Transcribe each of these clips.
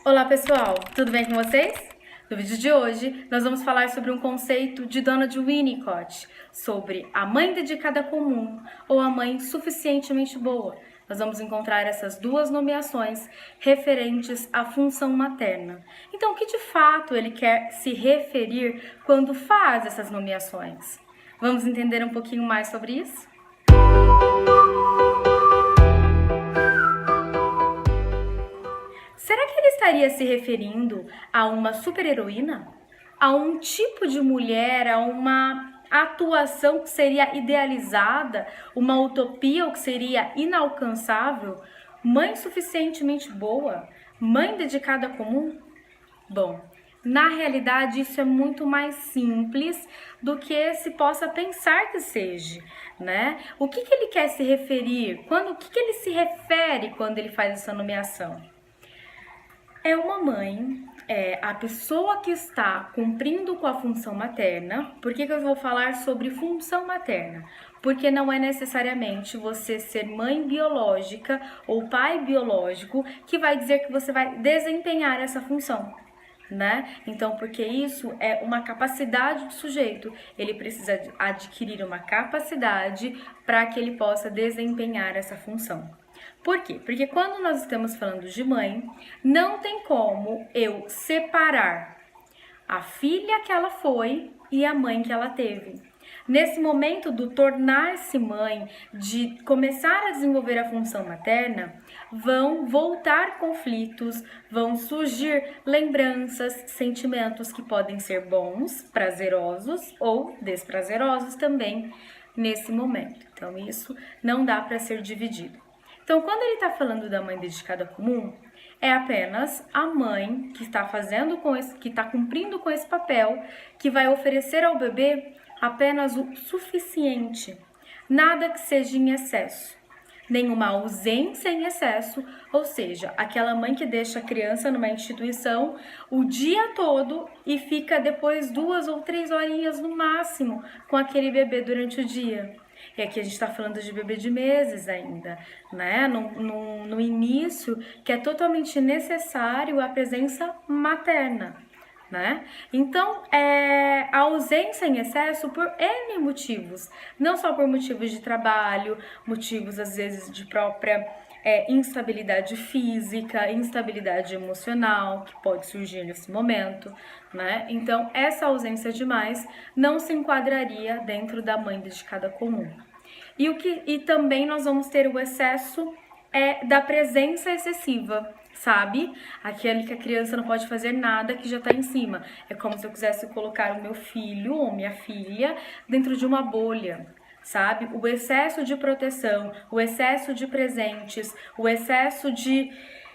Olá pessoal, tudo bem com vocês? No vídeo de hoje, nós vamos falar sobre um conceito de Donald Winnicott, sobre a mãe dedicada comum ou a mãe suficientemente boa. Nós vamos encontrar essas duas nomeações referentes à função materna. Então, o que de fato ele quer se referir quando faz essas nomeações? Vamos entender um pouquinho mais sobre isso? Será que ele estaria se referindo a uma super-heroína? A um tipo de mulher, a uma atuação que seria idealizada, uma utopia ou que seria inalcançável? Mãe suficientemente boa? Mãe dedicada comum? Bom, na realidade isso é muito mais simples do que se possa pensar que seja, né? O que ele quer se referir? O que ele se refere quando ele faz essa nomeação? É uma mãe, a pessoa que está cumprindo com a função materna. Por que eu vou falar sobre função materna? Porque não é necessariamente você ser mãe biológica ou pai biológico que vai dizer que você vai desempenhar essa função, né? Então, porque isso é uma capacidade do sujeito, ele precisa adquirir uma capacidade para que ele possa desempenhar essa função. Por quê? Porque quando nós estamos falando de mãe, não tem como eu separar a filha que ela foi e a mãe que ela teve. Nesse momento do tornar-se mãe, de começar a desenvolver a função materna, vão voltar conflitos, vão surgir lembranças, sentimentos que podem ser bons, prazerosos ou desprazerosos também nesse momento. Então isso não dá para ser dividido. Então, quando ele está falando da mãe dedicada comum, é apenas a mãe que está que está cumprindo com esse papel, que vai oferecer ao bebê apenas o suficiente, nada que seja em excesso, nenhuma ausência em excesso, ou seja, aquela mãe que deixa a criança numa instituição o dia todo e fica depois 2 ou 3 horinhas no máximo com aquele bebê durante o dia. E aqui a gente está falando de bebê de meses ainda, né? No início, que é totalmente necessário a presença materna, né? Então, a ausência em excesso por N motivos, não só por motivos de trabalho, motivos às vezes de própria instabilidade física, instabilidade emocional que pode surgir nesse momento, né? Então, essa ausência demais não se enquadraria dentro da mãe dedicada comum. E também nós vamos ter o excesso da presença excessiva, sabe? Aquele que a criança não pode fazer nada que já tá em cima. É como se eu quisesse colocar o meu filho ou minha filha dentro de uma bolha, sabe? O excesso de proteção, o excesso de presentes, o excesso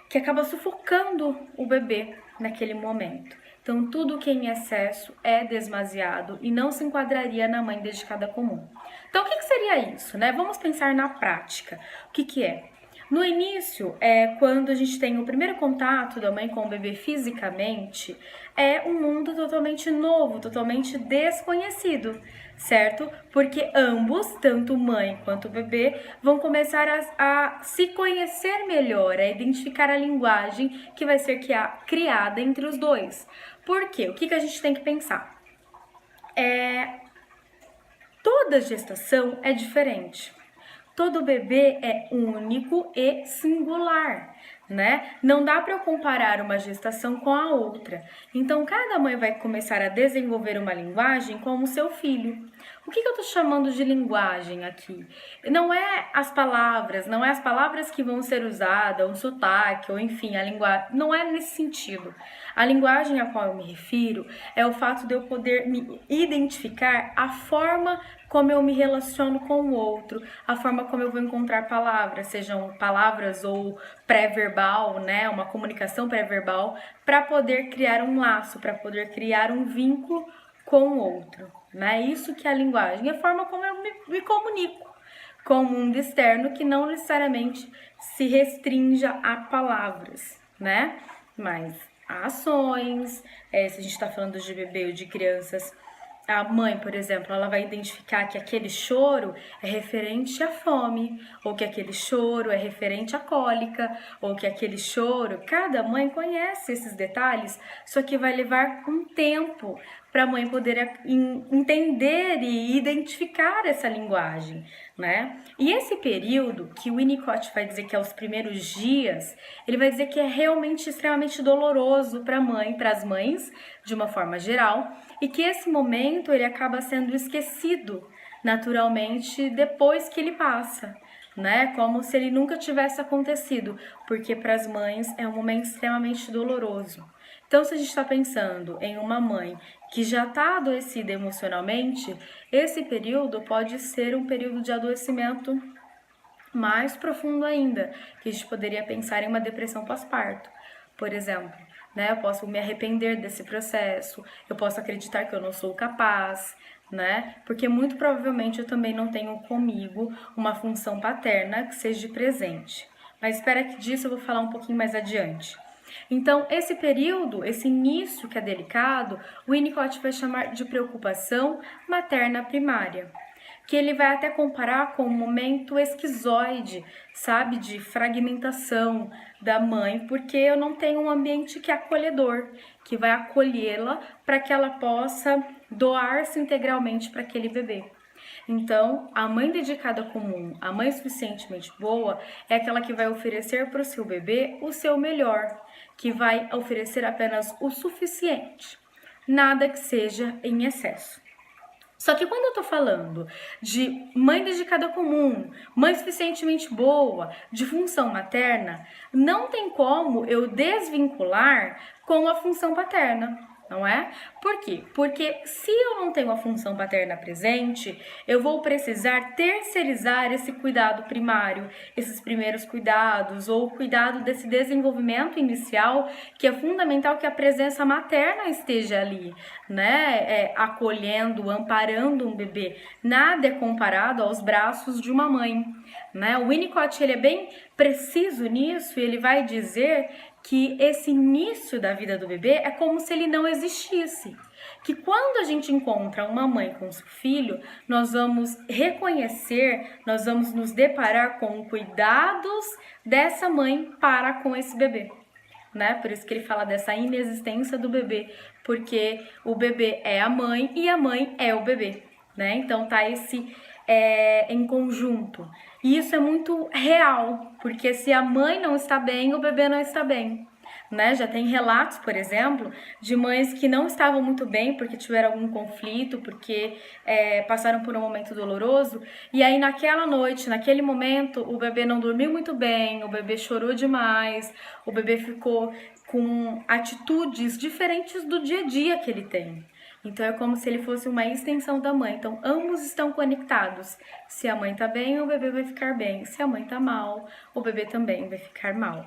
que acaba sufocando o bebê naquele momento. Então, tudo que é em excesso é demasiado e não se enquadraria na mãe dedicada comum. Então, o que seria isso, né? Vamos pensar na prática. O que é? No início, quando a gente tem o primeiro contato da mãe com o bebê fisicamente, é um mundo totalmente novo, totalmente desconhecido, certo? Porque ambos, tanto mãe quanto bebê, vão começar a se conhecer melhor, a identificar a linguagem que vai ser criada entre os dois. Por quê? O que a gente tem que pensar? Toda gestação é diferente. Todo bebê é único e singular, né? Não dá para comparar uma gestação com a outra. Então, cada mãe vai começar a desenvolver uma linguagem como seu filho. O que eu tô chamando de linguagem aqui? Não é as palavras que vão ser usadas, um sotaque, ou enfim, a linguagem. Não é nesse sentido. A linguagem a qual eu me refiro é o fato de eu poder me identificar a forma como eu me relaciono com o outro, a forma como eu vou encontrar palavras, sejam palavras ou pré-verbal, né, uma comunicação pré-verbal, para poder criar um laço, para poder criar um vínculo com o outro, né? Isso que é a linguagem, a forma como eu me comunico com o mundo externo, que não necessariamente se restrinja a palavras, né? Mas a ações, se a gente está falando de bebê ou de crianças a mãe, por exemplo, ela vai identificar que aquele choro é referente à fome, ou que aquele choro é referente à cólica, ou que aquele choro, cada mãe conhece esses detalhes, só que vai levar um tempo para a mãe poder entender e identificar essa linguagem, né? E esse período que o Winnicott vai dizer que é os primeiros dias, ele vai dizer que é realmente extremamente doloroso para a mãe, para as mães, de uma forma geral, e que esse momento ele acaba sendo esquecido naturalmente depois que ele passa, né? Como se ele nunca tivesse acontecido, porque para as mães é um momento extremamente doloroso. Então, se a gente está pensando em uma mãe que já está adoecida emocionalmente, esse período pode ser um período de adoecimento mais profundo ainda, que a gente poderia pensar em uma depressão pós-parto, por exemplo. Né? Eu posso me arrepender desse processo, eu posso acreditar que eu não sou capaz, né? Porque muito provavelmente eu também não tenho comigo uma função paterna que seja presente. Mas espera que disso eu vou falar um pouquinho mais adiante. Então, esse período, esse início que é delicado, o Winnicott vai chamar de preocupação materna primária, que ele vai até comparar com um momento esquizoide, sabe, de fragmentação da mãe, porque eu não tenho um ambiente que é acolhedor, que vai acolhê-la para que ela possa doar-se integralmente para aquele bebê. Então, a mãe dedicada comum, a mãe suficientemente boa, é aquela que vai oferecer para o seu bebê o seu melhor, que vai oferecer apenas o suficiente, nada que seja em excesso. Só que quando eu tô falando de mãe dedicada comum, mãe suficientemente boa, de função materna, não tem como eu desvincular com a função paterna, não é? Por quê? Porque se eu não tenho a função paterna presente, eu vou precisar terceirizar esse cuidado primário, esses primeiros cuidados, ou o cuidado desse desenvolvimento inicial, que é fundamental que a presença materna esteja ali, né? Acolhendo, amparando um bebê. Nada é comparado aos braços de uma mãe, né? O Winnicott, ele é bem preciso nisso, e ele vai dizer que esse início da vida do bebê é como se ele não existisse. Que quando a gente encontra uma mãe com seu filho, nós vamos reconhecer, nós vamos nos deparar com cuidados dessa mãe para com esse bebê. Né? Por isso que ele fala dessa inexistência do bebê, porque o bebê é a mãe e a mãe é o bebê, né? Então tá esse em conjunto. E isso é muito real, porque se a mãe não está bem, o bebê não está bem. Né? Já tem relatos, por exemplo, de mães que não estavam muito bem porque tiveram algum conflito, porque passaram por um momento doloroso, e aí naquela noite, naquele momento, o bebê não dormiu muito bem, o bebê chorou demais, o bebê ficou com atitudes diferentes do dia a dia que ele tem. Então é como se ele fosse uma extensão da mãe. Então ambos estão conectados. Se a mãe tá bem, o bebê vai ficar bem. Se a mãe tá mal, o bebê também vai ficar mal.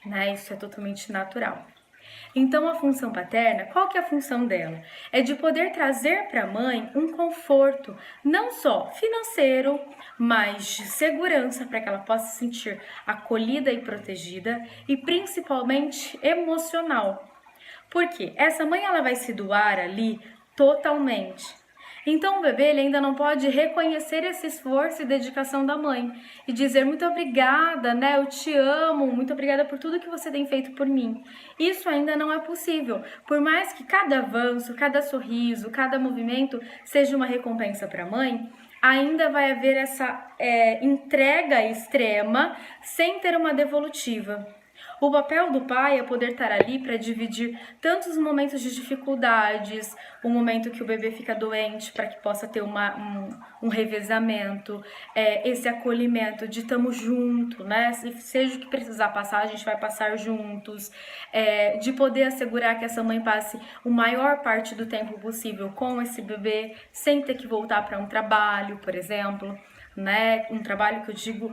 Né? Isso é totalmente natural. Então a função paterna, qual que é a função dela? É de poder trazer para a mãe um conforto, não só financeiro, mas de segurança para que ela possa se sentir acolhida e protegida, e principalmente emocional. Porque essa mãe ela vai se doar ali totalmente. Então o bebê ele ainda não pode reconhecer esse esforço e dedicação da mãe e dizer muito obrigada, né? Eu te amo, muito obrigada por tudo que você tem feito por mim. Isso ainda não é possível. Por mais que cada avanço, cada sorriso, cada movimento seja uma recompensa para a mãe, ainda vai haver essa entrega extrema sem ter uma devolutiva. O papel do pai é poder estar ali para dividir tantos momentos de dificuldades, o momento que o bebê fica doente para que possa ter um revezamento, esse acolhimento de estamos junto, né? Seja o que precisar passar, a gente vai passar juntos, de poder assegurar que essa mãe passe a maior parte do tempo possível com esse bebê, sem ter que voltar para um trabalho, por exemplo. Né? Um trabalho que eu digo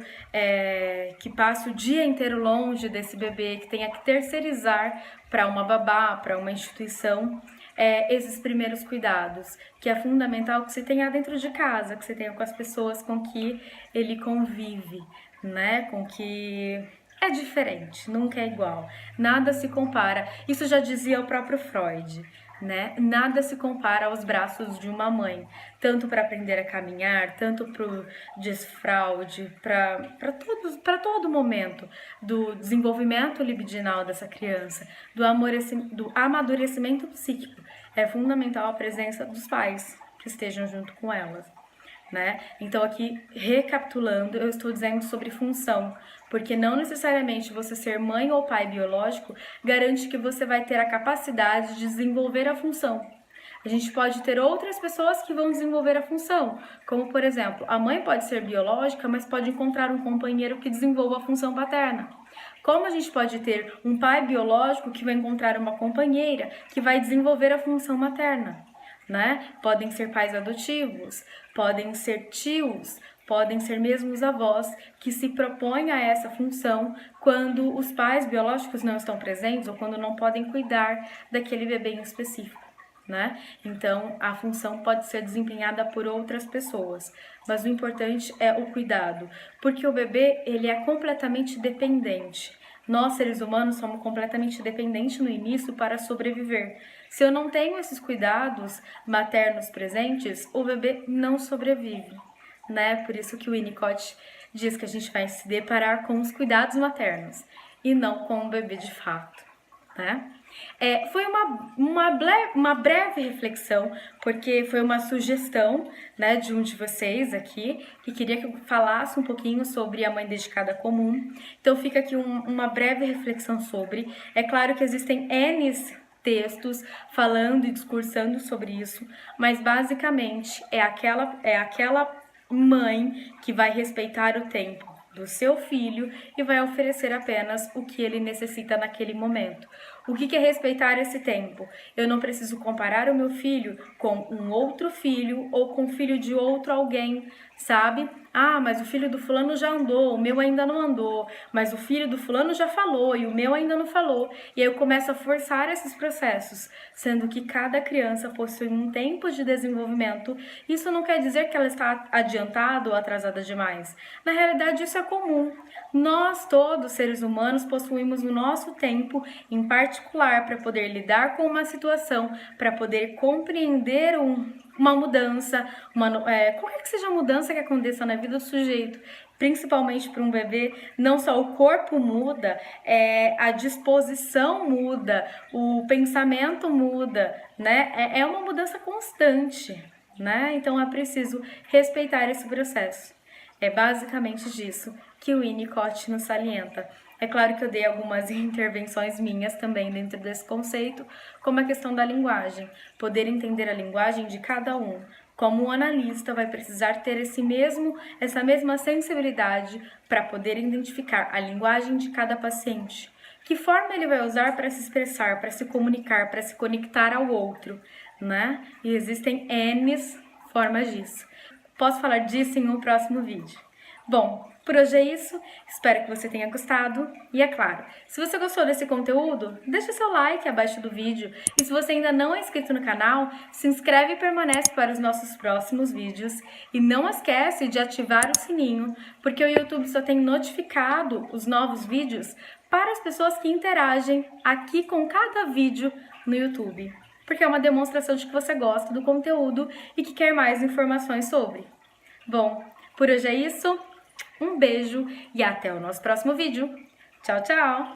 que passa o dia inteiro longe desse bebê, que tenha que terceirizar para uma babá, para uma instituição, esses primeiros cuidados, que é fundamental que você tenha dentro de casa, que você tenha com as pessoas com que ele convive, né? Com que é diferente, nunca é igual, nada se compara. Isso já dizia o próprio Freud. né? Nada se compara aos braços de uma mãe, tanto para aprender a caminhar, tanto para o desfraude, para todo momento do desenvolvimento libidinal dessa criança, do amadurecimento psíquico. É fundamental a presença dos pais que estejam junto com elas. Né? Então aqui, recapitulando, eu estou dizendo sobre função, porque não necessariamente você ser mãe ou pai biológico garante que você vai ter a capacidade de desenvolver a função. A gente pode ter outras pessoas que vão desenvolver a função, como por exemplo, a mãe pode ser biológica, mas pode encontrar um companheiro que desenvolva a função paterna. Como a gente pode ter um pai biológico que vai encontrar uma companheira que vai desenvolver a função materna. Né? Podem ser pais adotivos, podem ser tios, podem ser mesmo os avós que se propõem a essa função quando os pais biológicos não estão presentes ou quando não podem cuidar daquele bebê em específico. Né? Então, a função pode ser desempenhada por outras pessoas, mas o importante é o cuidado, porque o bebê ele é completamente dependente. Nós, seres humanos, somos completamente dependentes no início para sobreviver. Se eu não tenho esses cuidados maternos presentes, o bebê não sobrevive, né? Por isso que o Winnicott diz que a gente vai se deparar com os cuidados maternos e não com o bebê de fato, né? Foi uma breve reflexão, porque foi uma sugestão, né, de um de vocês aqui, que queria que eu falasse um pouquinho sobre a mãe dedicada comum. Então fica aqui uma breve reflexão sobre. É claro que existem N textos falando e discursando sobre isso, mas basicamente é aquela mãe que vai respeitar o tempo do seu filho e vai oferecer apenas o que ele necessita naquele momento. O que é respeitar esse tempo? Eu não preciso comparar o meu filho com um outro filho ou com o filho de outro alguém, sabe? Ah, mas o filho do fulano já andou, o meu ainda não andou, mas o filho do fulano já falou e o meu ainda não falou. E aí eu começo a forçar esses processos, sendo que cada criança possui um tempo de desenvolvimento. Isso não quer dizer que ela está adiantada ou atrasada demais. Na realidade, isso é comum. Nós, todos, seres humanos, possuímos o nosso tempo em particular para poder lidar com uma situação, para poder compreender uma mudança, qualquer que seja a mudança que aconteça na vida do sujeito, principalmente para um bebê, não só o corpo muda, a disposição muda, o pensamento muda, né? É uma mudança constante, né? Então é preciso respeitar esse processo. É basicamente disso que o Winnicott nos salienta. É claro que eu dei algumas intervenções minhas também dentro desse conceito, como a questão da linguagem, poder entender a linguagem de cada um. Como o analista vai precisar ter essa mesma sensibilidade para poder identificar a linguagem de cada paciente. Que forma ele vai usar para se expressar, para se comunicar, para se conectar ao outro, né? E existem N formas disso. Posso falar disso em um próximo vídeo. Bom, por hoje é isso, espero que você tenha gostado e é claro, se você gostou desse conteúdo, deixa seu like abaixo do vídeo e se você ainda não é inscrito no canal, se inscreve e permanece para os nossos próximos vídeos e não esquece de ativar o sininho, porque o YouTube só tem notificado os novos vídeos para as pessoas que interagem aqui com cada vídeo no YouTube, porque é uma demonstração de que você gosta do conteúdo e que quer mais informações sobre. Bom, por hoje é isso. Um beijo e até o nosso próximo vídeo. Tchau, tchau!